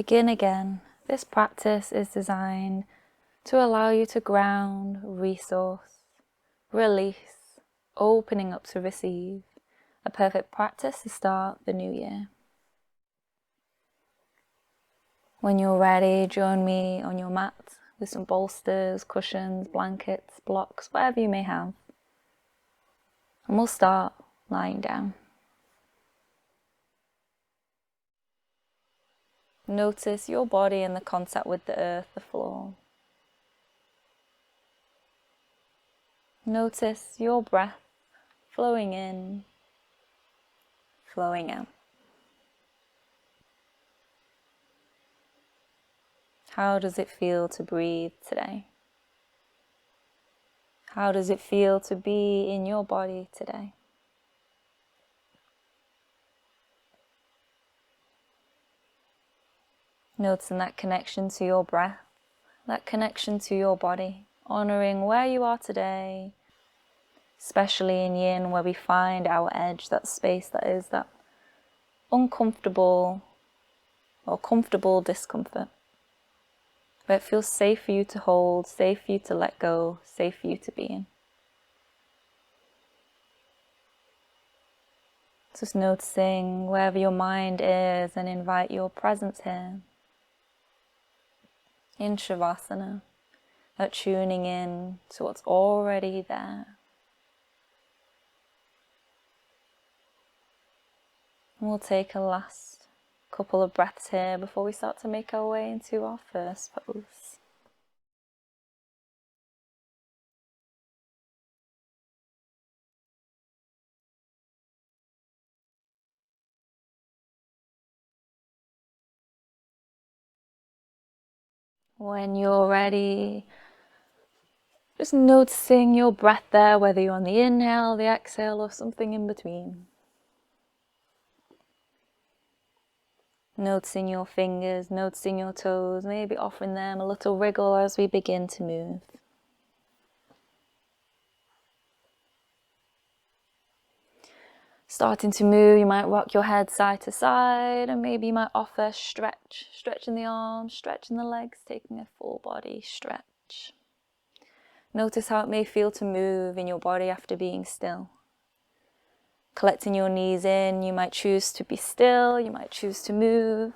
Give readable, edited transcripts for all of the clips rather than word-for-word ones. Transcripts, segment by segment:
begin again. This practice is designed to allow you to ground, resource, release, opening up to receive. A perfect practice to start the new year. When you're ready, join me on your mat with some bolsters, cushions, blankets, blocks, whatever you may have. And we'll start lying down. Notice your body and the contact with the earth, the floor. Notice your breath flowing in, flowing out. How does it feel to breathe today? How does it feel to be in your body today? Noticing that connection to your breath, that connection to your body, honoring where you are today, especially in yin, where we find our edge, that space that is that uncomfortable or comfortable discomfort, where it feels safe for you to hold, safe for you to let go, safe for you to be in. Just noticing wherever your mind is and invite your presence here. In Shavasana, that tuning in to what's already there. And we'll take a last couple of breaths here before we start to make our way into our first pose. When you're ready, just noticing your breath there, whether you're on the inhale, the exhale, or something in between. Noticing your fingers, noticing your toes, maybe offering them a little wriggle as we begin to move. Starting to move, you might rock your head side to side, and maybe you might offer stretch. Stretching the arms, stretching the legs, taking a full body stretch. Notice how it may feel to move in your body after being still. Collecting your knees in, you might choose to be still, you might choose to move.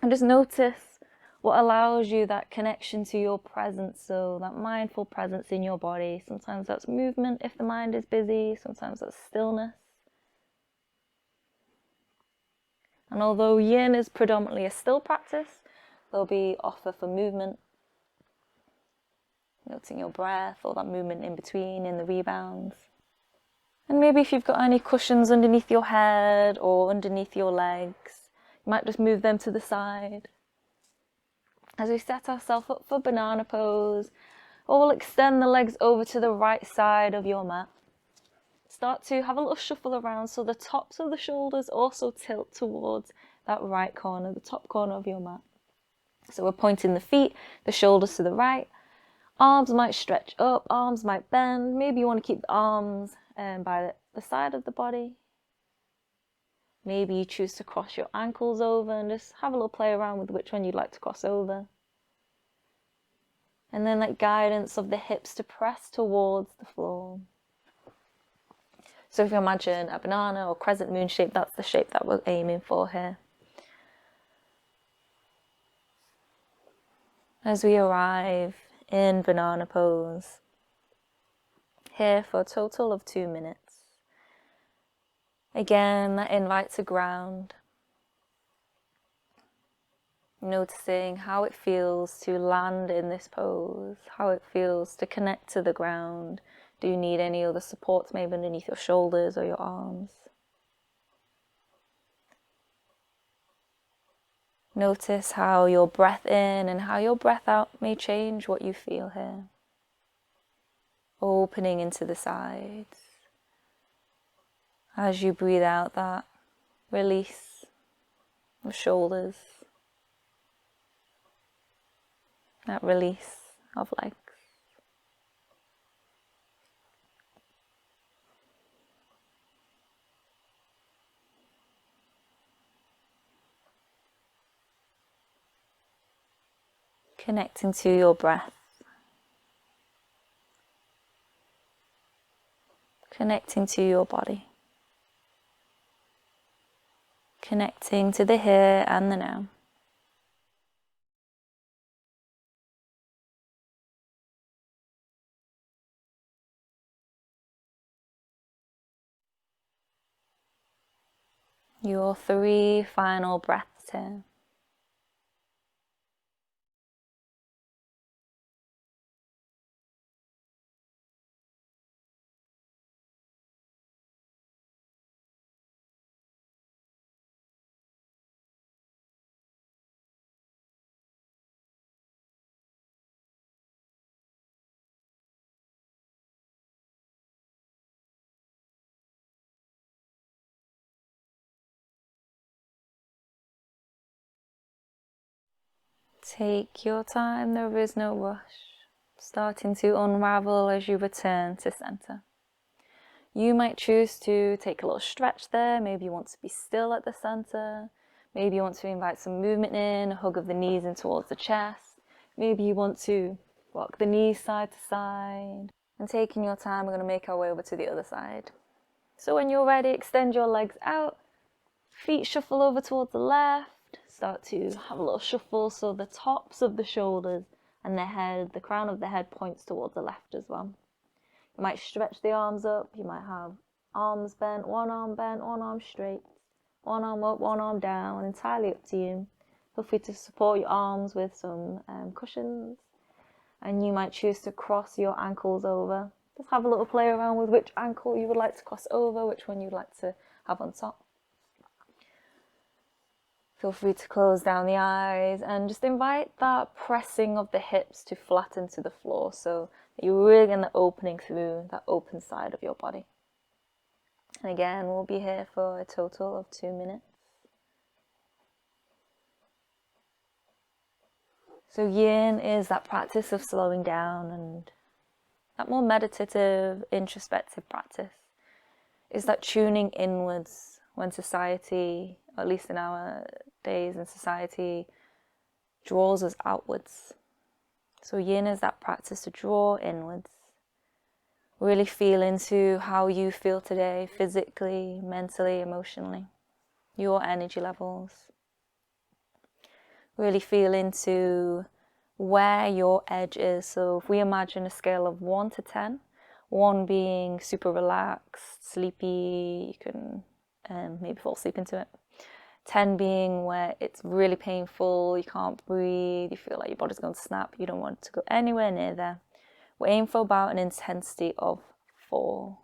And just notice what allows you that connection to your presence, so that mindful presence in your body. Sometimes that's movement if the mind is busy, sometimes that's stillness. And although yin is predominantly a still practice, there'll be offer for movement. Noting your breath or that movement in between in the rebounds. And maybe if you've got any cushions underneath your head or underneath your legs, you might just move them to the side. As we set ourselves up for banana pose, or we'll extend the legs over to the right side of your mat. Start to have a little shuffle around so the tops of the shoulders also tilt towards that right corner, the top corner of your mat. So we're pointing the feet, the shoulders to the right. Arms might stretch up, arms might bend. Maybe you want to keep the arms by the side of the body. Maybe you choose to cross your ankles over and just have a little play around with which one you'd like to cross over. And then that guidance of the hips to press towards the floor. So if you imagine a banana or crescent moon shape, that's the shape that we're aiming for here. As we arrive in banana pose, here for a total of 2 minutes. Again, that invite to ground. Noticing how it feels to land in this pose, how it feels to connect to the ground. Do you need any other supports, maybe underneath your shoulders or your arms? Notice how your breath in and how your breath out may change what you feel here. Opening into the sides. As you breathe out, that release of shoulders, that release of legs. Connecting to your breath. Connecting to your body. Connecting to the here and the now. Your 3 final breaths here. Take your time, there is no rush. Starting to unravel as you return to center. You might choose to take a little stretch there. Maybe you want to be still at the center. Maybe you want to invite some movement in, a hug of the knees in towards the chest. Maybe you want to rock the knees side to side. And taking your time, we're going to make our way over to the other side. So when you're ready, extend your legs out. Feet shuffle over towards the left. Start to have a little shuffle so the tops of the shoulders and the head, the crown of the head points towards the left as well. You might stretch the arms up. You might have arms bent, one arm straight, one arm up, one arm down, entirely up to you. Feel free to support your arms with some cushions. And you might choose to cross your ankles over. Just have a little play around with which ankle you would like to cross over, which one you'd like to have on top. Feel free to close down the eyes and just invite that pressing of the hips to flatten to the floor so that you're really in the opening through that open side of your body. And again, we'll be here for a total of 2 minutes. So yin is that practice of slowing down, and that more meditative, introspective practice is that tuning inwards when society, or at least in our days in society, draws us outwards. So yin is that practice to draw inwards. Really feel into how you feel today, physically, mentally, emotionally, your energy levels. Really feel into where your edge is. So if we imagine a scale of 1 to 10, 1 being super relaxed, sleepy, you can maybe fall asleep into it. 10 being where it's really painful, you can't breathe, you feel like your body's going to snap, you don't want to go anywhere near there. We're aiming for about an intensity of 4.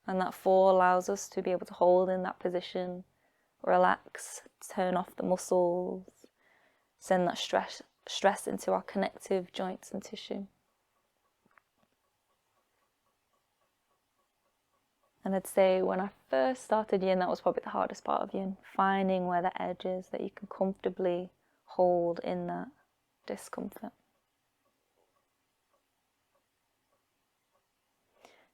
And that 4 allows us to be able to hold in that position, relax, turn off the muscles, send that stress into our connective joints and tissue. And I'd say when I first started yin, that was probably the hardest part of yin, finding where the edge is that you can comfortably hold in that discomfort.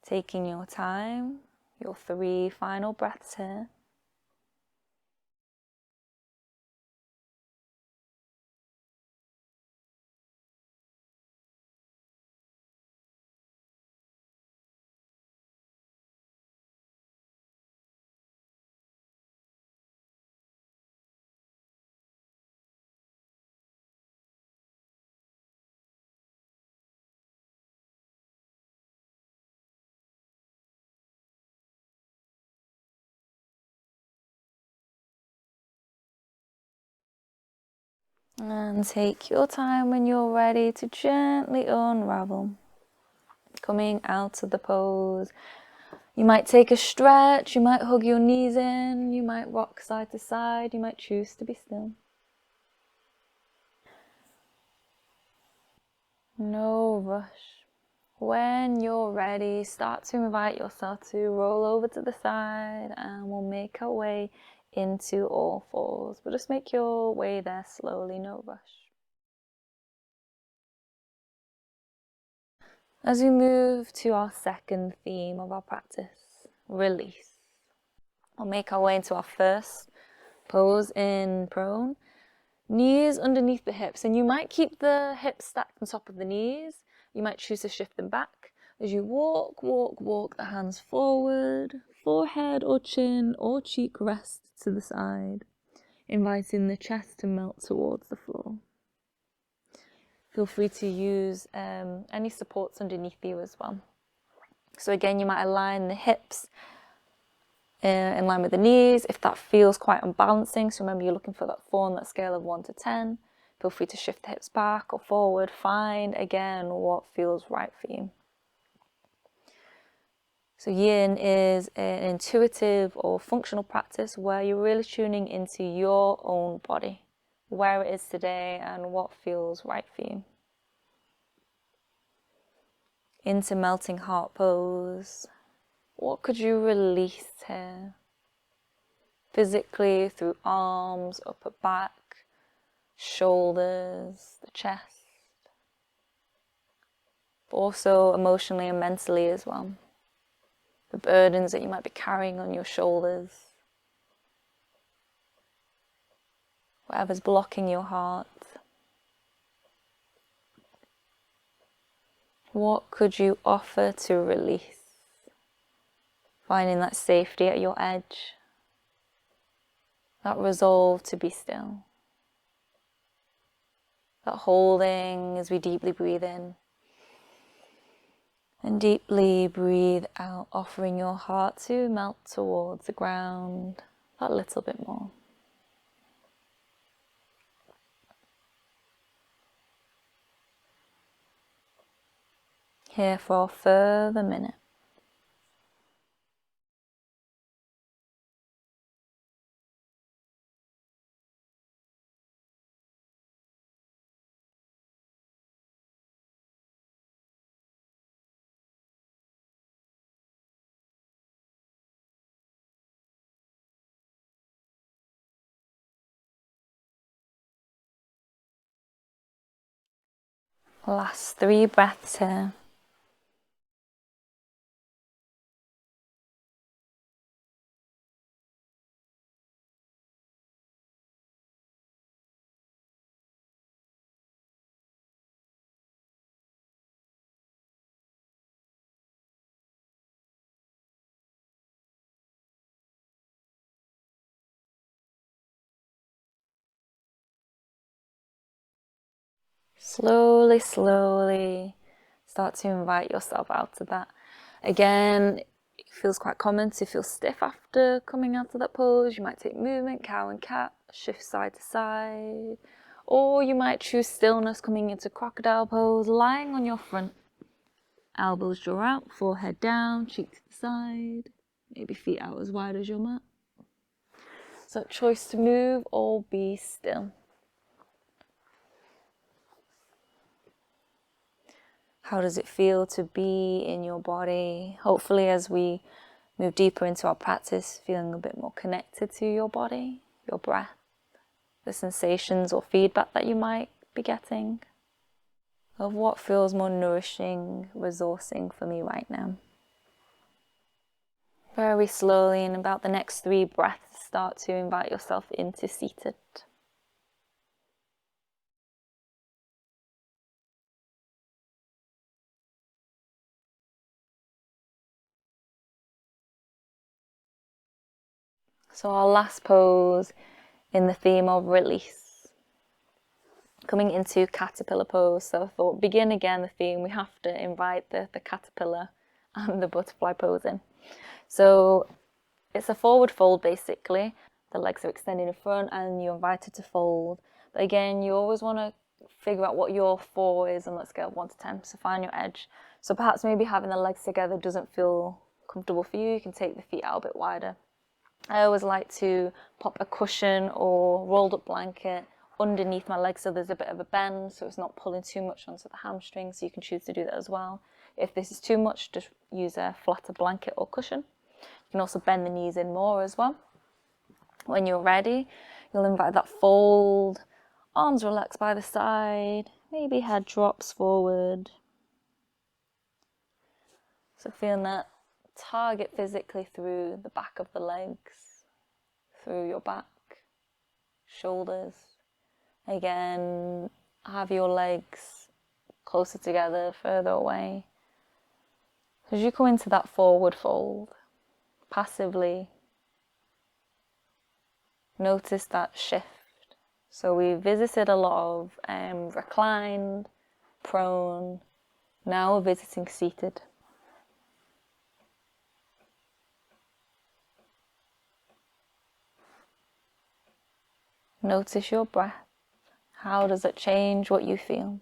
Taking your time, your 3 final breaths here. And take your time when you're ready to gently unravel. Coming out of the pose. You might take a stretch, you might hug your knees in, you might rock side to side, you might choose to be still. No rush. When you're ready, start to invite yourself to roll over to the side, and we'll make our way into all fours. But just make your way there slowly, no rush. As we move to our second theme of our practice, release. We'll make our way into our first pose in prone. Knees underneath the hips, and you might keep the hips stacked on top of the knees. You might choose to shift them back. As you walk, walk, walk the hands forward, forehead or chin or cheek rest to the side, inviting the chest to melt towards the floor. Feel free to use any supports underneath you as well. So again, you might align the hips in line with the knees if that feels quite unbalancing. So remember, you're looking for that 4 on that scale of 1 to 10. Feel free to shift the hips back or forward. Find again what feels right for you. So yin is an intuitive or functional practice where you're really tuning into your own body, where it is today and what feels right for you. Into melting heart pose. What could you release here? Physically through arms, upper back, shoulders, the chest. But also emotionally and mentally as well. The burdens that you might be carrying on your shoulders. Whatever's blocking your heart. What could you offer to release? Finding that safety at your edge. That resolve to be still. That holding as we deeply breathe in. And deeply breathe out, offering your heart to melt towards the ground that little bit more. Here for a further minute. Last 3 breaths here. Slowly, slowly start to invite yourself out of that. Again, it feels quite common to feel stiff after coming out of that pose. You might take movement, cow and cat, shift side to side. Or you might choose stillness coming into crocodile pose, lying on your front. Elbows draw out, forehead down, cheek to the side. Maybe feet out as wide as your mat. So choice to move or be still. How does it feel to be in your body? Hopefully as we move deeper into our practice, feeling a bit more connected to your body, your breath, the sensations or feedback that you might be getting of what feels more nourishing, resourcing for me right now. Very slowly, in about the next 3 breaths, start to invite yourself into seated. So our last pose in the theme of release. Coming into caterpillar pose. So I thought, begin again the theme. We have to invite the caterpillar and the butterfly pose in. So it's a forward fold basically. The legs are extended in front and you're invited to fold. But again, you always want to figure out what your 4 is on that scale of 1 to 10. So find your edge. So perhaps maybe having the legs together doesn't feel comfortable for you. You can take the feet out a bit wider. I always like to pop a cushion or rolled up blanket underneath my legs so there's a bit of a bend so it's not pulling too much onto the hamstrings, so you can choose to do that as well. If this is too much, just use a flatter blanket or cushion. You can also bend the knees in more as well. When you're ready, you'll invite that fold, arms relax by the side, maybe head drops forward. So feeling that target physically through the back of the legs, through your back, shoulders, Again, have your legs closer together, further away. As you come into that forward fold, passively notice that shift. So we visited a lot of reclined, prone, now we're visiting seated. Notice your breath. How does it change what you feel?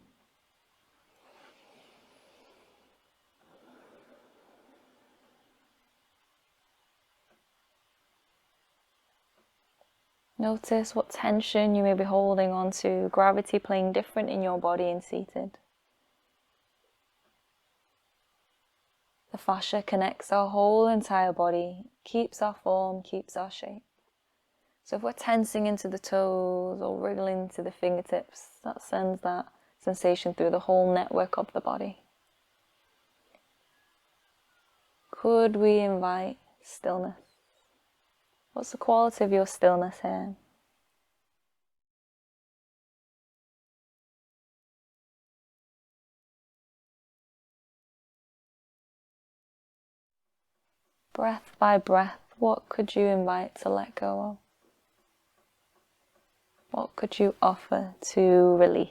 Notice what tension you may be holding on to, gravity playing different in your body in seated. The fascia connects our whole entire body, keeps our form, keeps our shape. So if we're tensing into the toes or wriggling to the fingertips, that sends that sensation through the whole network of the body. Could we invite stillness? What's the quality of your stillness here? Breath by breath, what could you invite to let go of? What could you offer to release?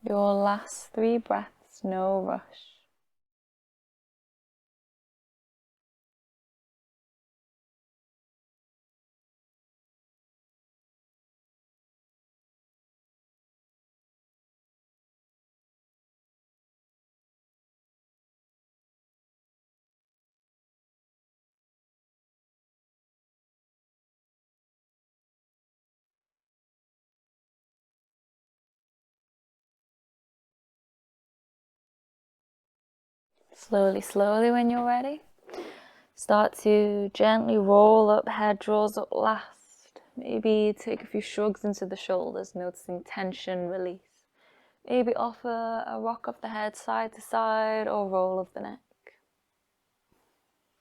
Your last 3 breaths, no rush. Slowly, slowly when you're ready, start to gently roll up, head draws up last. Maybe take a few shrugs into the shoulders, noticing tension, release. Maybe offer a rock of the head side to side or roll of the neck.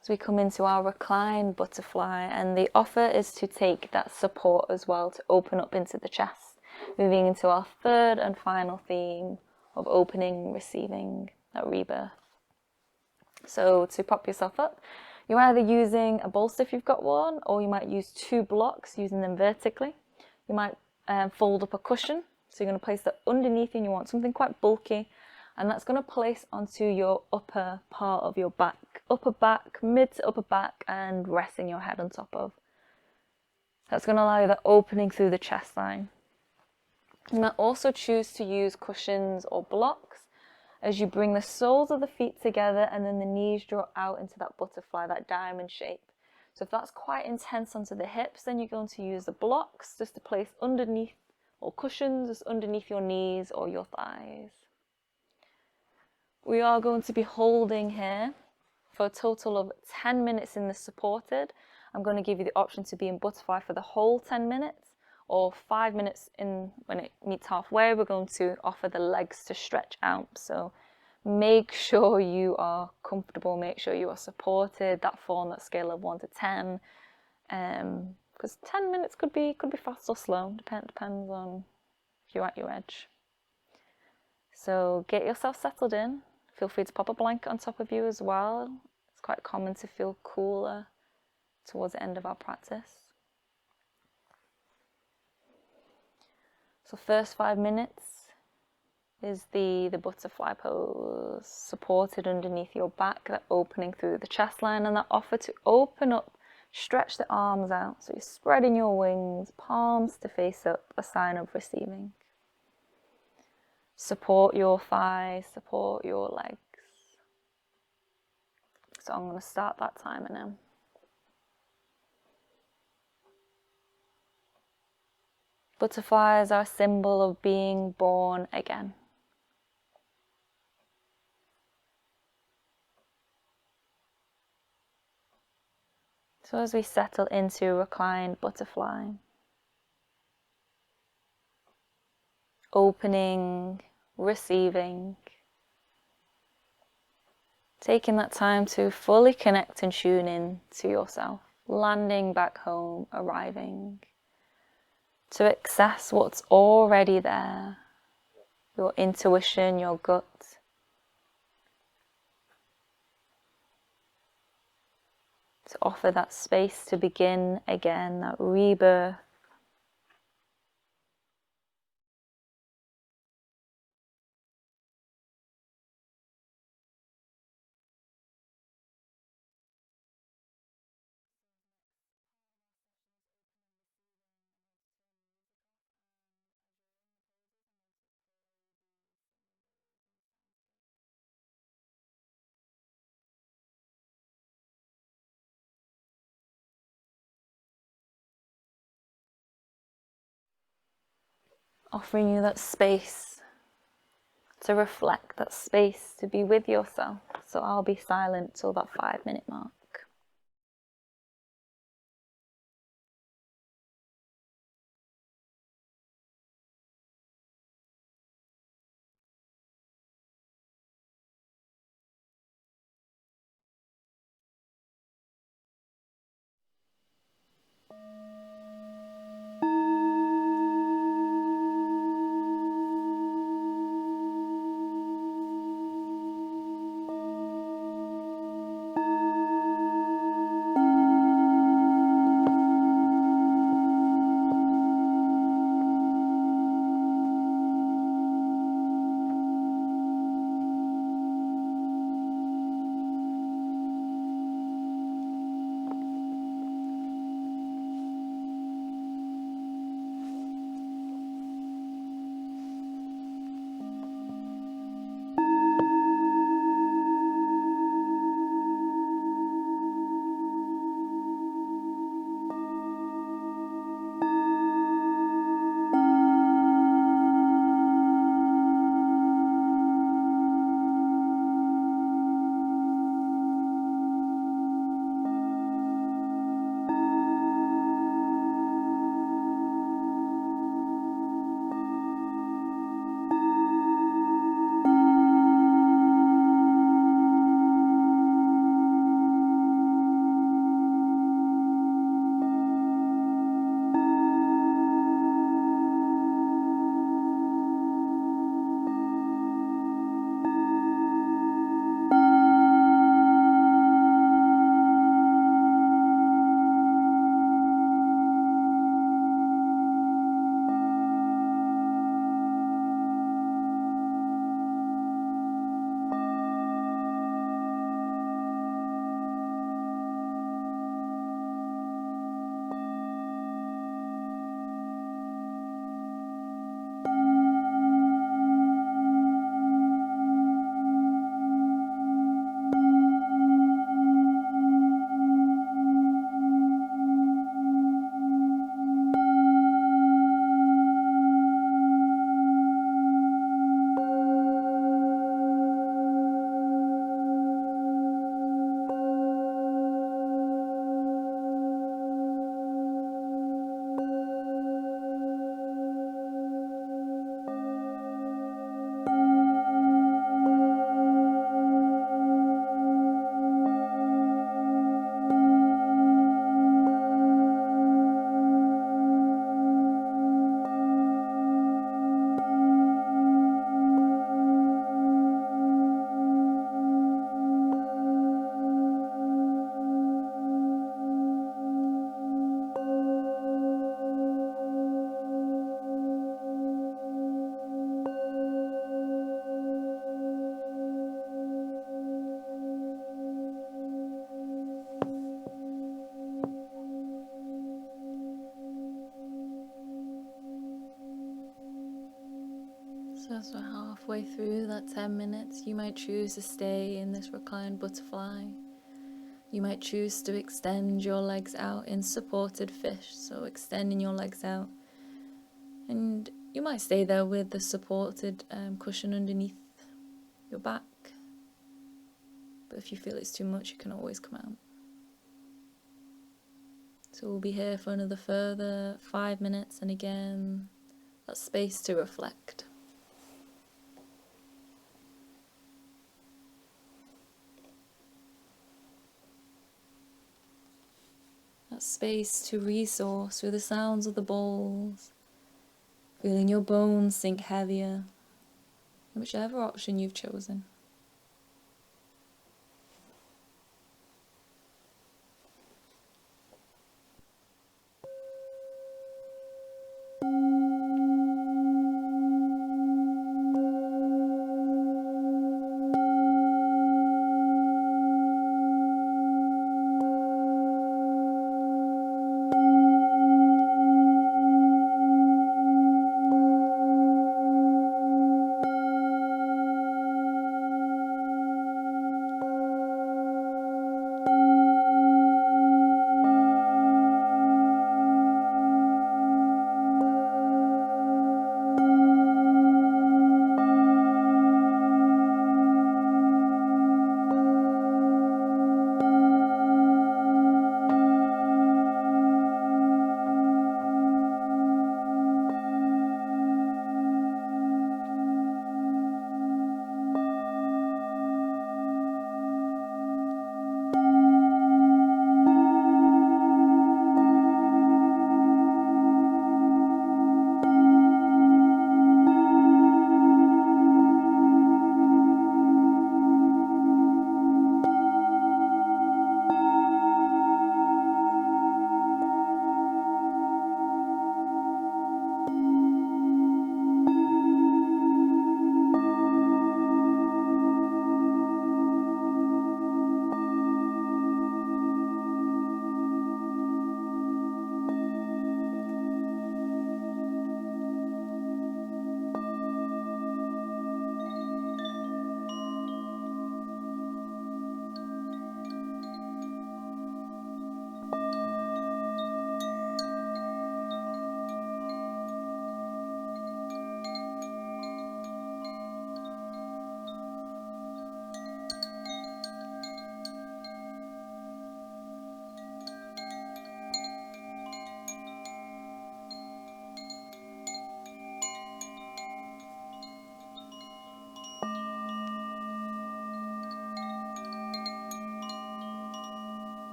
As we come into our reclined butterfly, and the offer is to take that support as well to open up into the chest, moving into our third and final theme of opening, receiving, that rebirth. So to prop yourself up, you're either using a bolster if you've got one, or you might use 2 blocks, using them vertically. You might fold up a cushion, so you're going to place that underneath and you want something quite bulky, and that's going to place onto your upper part of your back, upper back, mid to upper back, and resting your head on top of. That's going to allow you that opening through the chest line. You might also choose to use cushions or blocks as you bring the soles of the feet together and then the knees draw out into that butterfly, that diamond shape. So if that's quite intense onto the hips, then you're going to use the blocks just to place underneath, or cushions just underneath your knees or your thighs. We are going to be holding here for a total of 10 minutes in the supported. I'm going to give you the option to be in butterfly for the whole 10 minutes, or 5 minutes in when it meets halfway. We're going to offer the legs to stretch out. So make sure you are comfortable, make sure you are supported, that fall on that scale of 1 to 10. Because 10 minutes could be fast or slow, depends on if you're at your edge. So get yourself settled in. Feel free to pop a blanket on top of you as well. It's quite common to feel cooler towards the end of our practice. So first 5 minutes is the butterfly pose, supported underneath your back, that opening through the chest line, and that offer to open up, stretch the arms out. So you're spreading your wings, palms to face up, a sign of receiving. Support your thighs, support your legs. So I'm going to start that timer now. Butterflies are a symbol of being born again. So as we settle into reclined butterfly, opening, receiving, taking that time to fully connect and tune in to yourself, landing back home, arriving, to access what's already there, your intuition, your gut. To offer that space to begin again, that rebirth. Offering you that space to reflect, that space to be with yourself. So I'll be silent till that 5-minute mark. So as we're halfway through that 10 minutes, you might choose to stay in this reclined butterfly. You might choose to extend your legs out in supported fish, so extending your legs out. And you might stay there with the supported cushion underneath your back. But if you feel it's too much, you can always come out. So we'll be here for another further 5 minutes, and again, that space to reflect. That space to resource through the sounds of the bowls, feeling your bones sink heavier, whichever option you've chosen.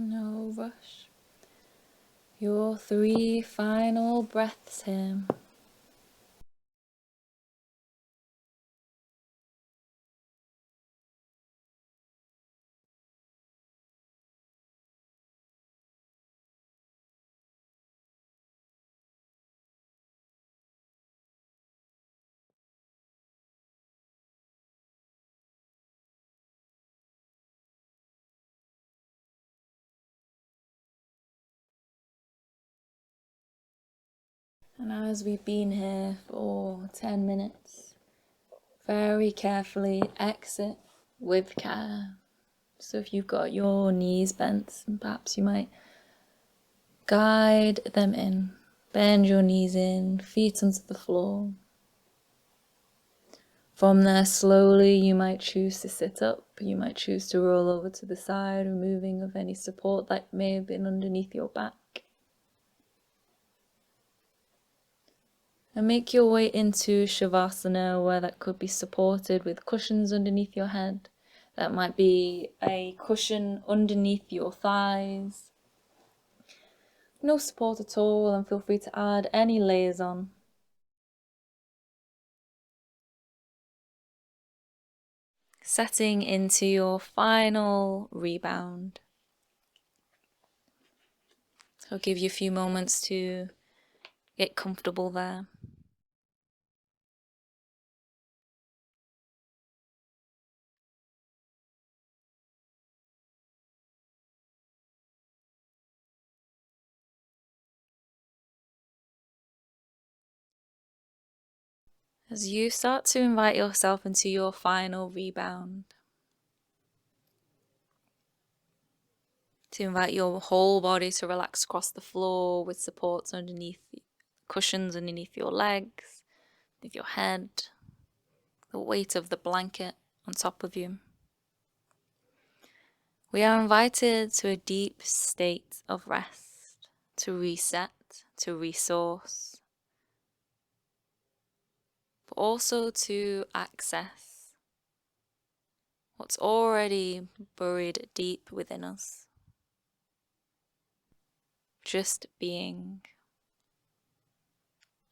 No rush. Your 3 final breaths here. And as we've been here for 10 minutes, very carefully exit with care. So if you've got your knees bent, perhaps you might Guide them in. Bend your knees in, feet onto the floor. From there, slowly, you might choose to sit up. You might choose to roll over to the side, removing of any support that may have been underneath your back. And make your way into Shavasana, where that could be supported with cushions underneath your head. That might be a cushion underneath your thighs. No support at all, and feel free to add any layers on. Setting into your final rebound. So I'll give you a few moments to get comfortable there. As you start to invite yourself into your final rebound, to invite your whole body to relax across the floor with supports underneath, cushions underneath your legs, underneath your head, the weight of the blanket on top of you. We are invited to a deep state of rest, to reset, to resource, but also to access what's already buried deep within us. Just being,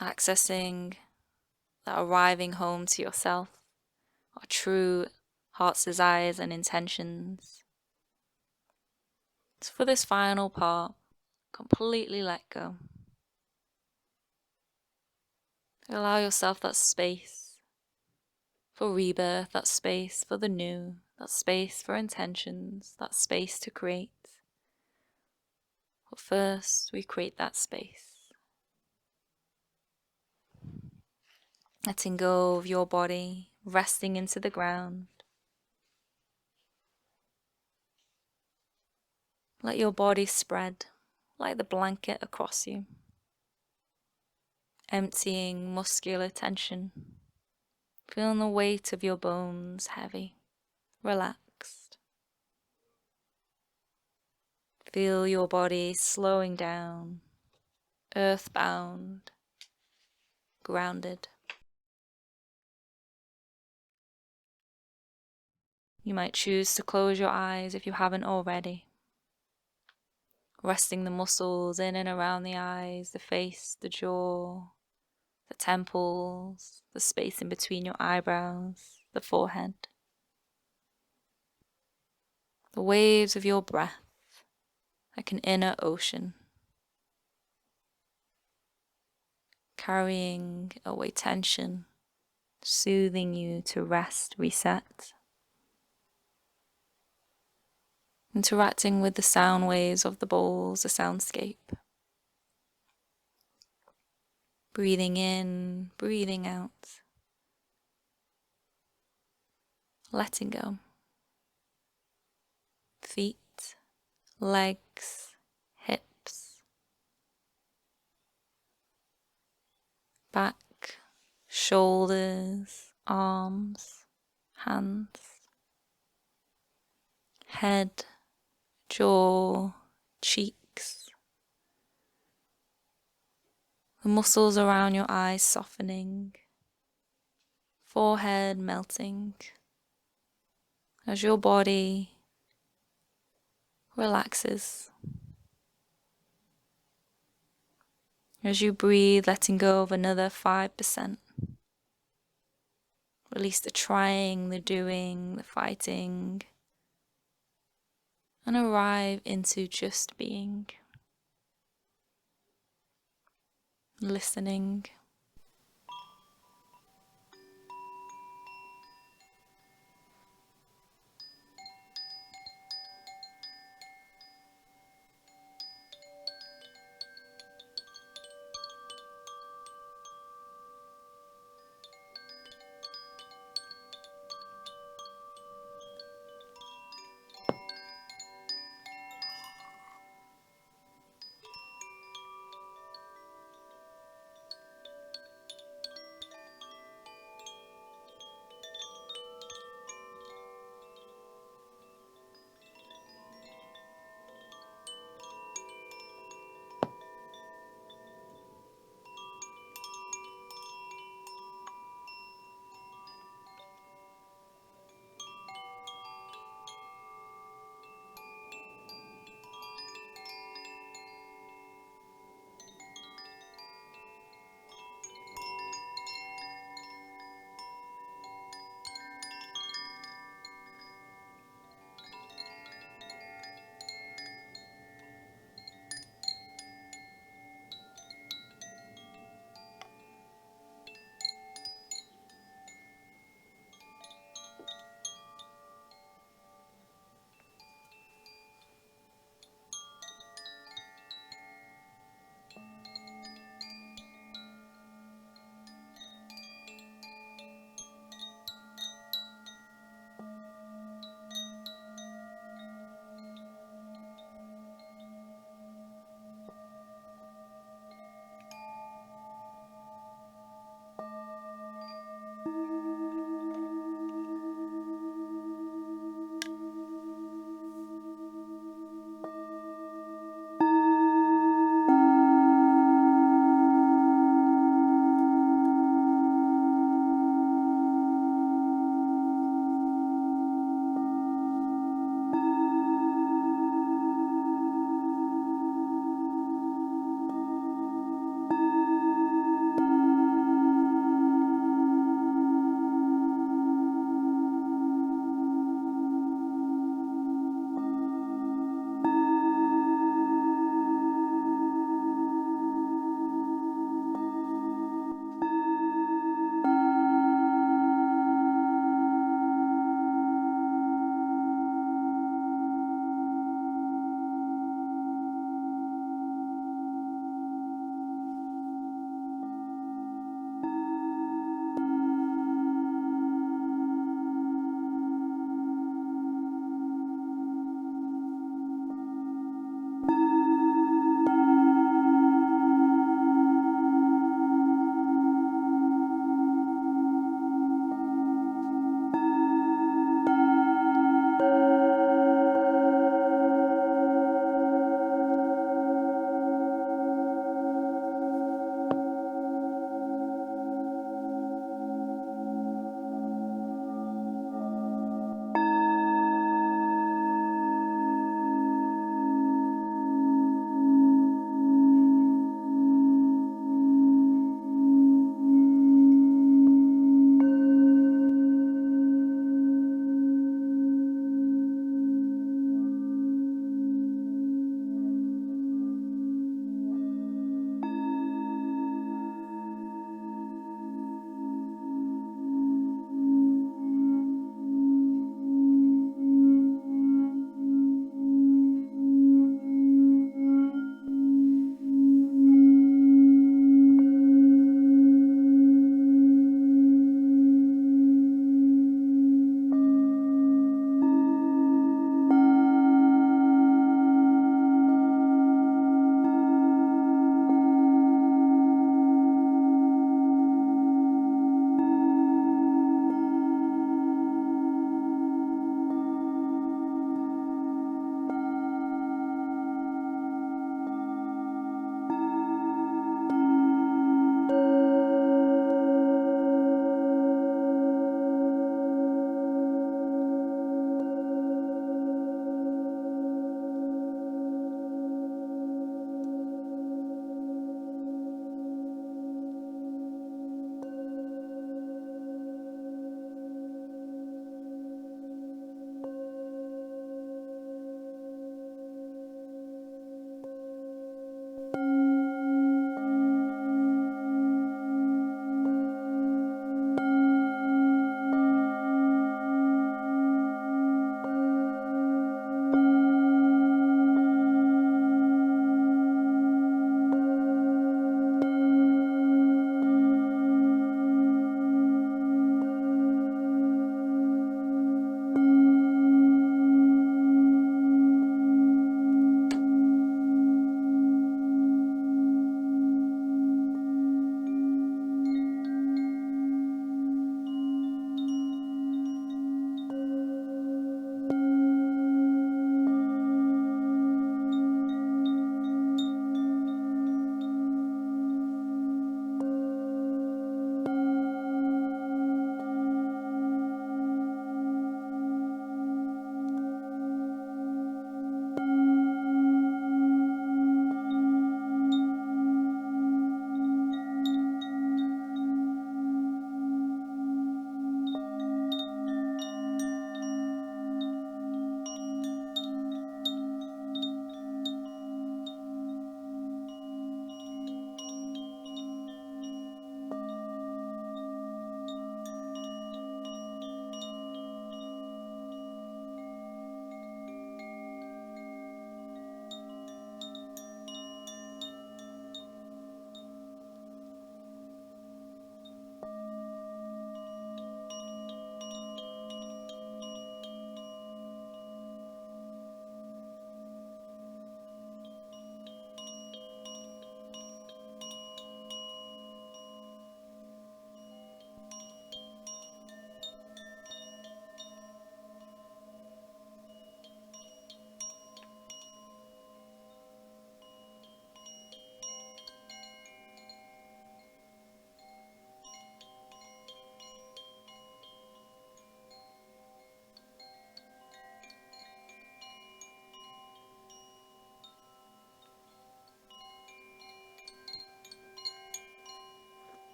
accessing that arriving home to yourself, our true heart's desires and intentions. So for this final part, completely let go. Allow yourself that space for rebirth, that space for the new, that space for intentions, that space to create. But first, we create that space. Letting go of your body, resting into the ground. Let your body spread like the blanket across you, emptying muscular tension, feeling the weight of your bones heavy, relaxed. Feel your body slowing down, earthbound, grounded. You might choose to close your eyes if you haven't already, resting the muscles in and around the eyes, the face, the jaw, the temples, the space in between your eyebrows, the forehead. The waves of your breath, like an inner ocean, carrying away tension, soothing you to rest, reset. Interacting with the sound waves of the bowls, the soundscape. Breathing in, breathing out. Letting go. Feet, legs, hips, back, shoulders, arms, hands, head, jaw, cheeks. The muscles around your eyes softening, forehead melting, as your body relaxes. As you breathe, letting go of another 5%. Release the trying, the doing, the fighting, and arrive into just being. Listening.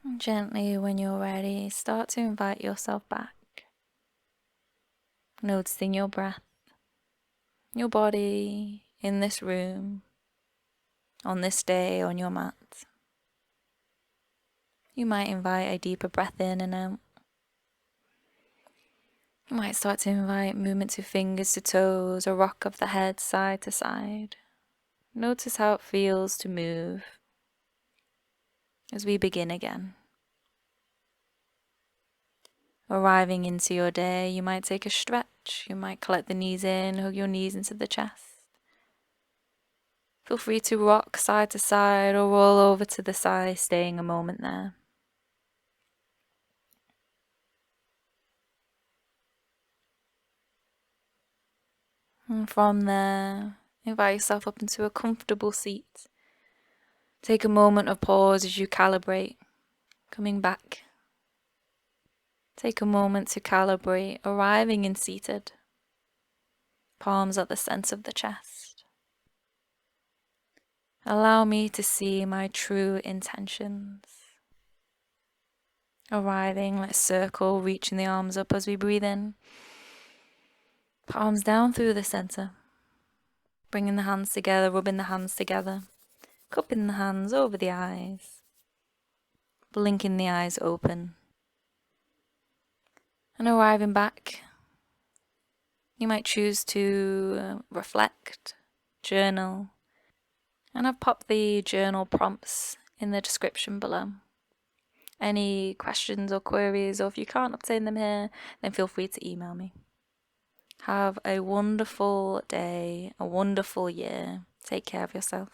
And gently, when you're ready, start to invite yourself back. Noticing your breath, your body in this room, on this day, on your mat. You might invite a deeper breath in and out. You might start to invite movement to fingers to toes, a rock of the head side to side. Notice how it feels to move as we begin again. Arriving into your day, you might take a stretch. You might collect the knees in, hug your knees into the chest. Feel free to rock side to side or roll over to the side, staying a moment there. And from there, invite yourself up into a comfortable seat. Take a moment of pause as you calibrate, coming back. Take a moment to calibrate, arriving in seated. Palms at the center of the chest. Allow me to see my true intentions. Arriving, let's circle, reaching the arms up as we breathe in. Palms down through the center. Bringing the hands together, rubbing the hands together. Cupping the hands over the eyes. Blinking the eyes open. And arriving back, you might choose to reflect, journal, and I've popped the journal prompts in the description below. Any questions or queries, or if you can't obtain them here, then feel free to email me. Have a wonderful day, a wonderful year. Take care of yourself.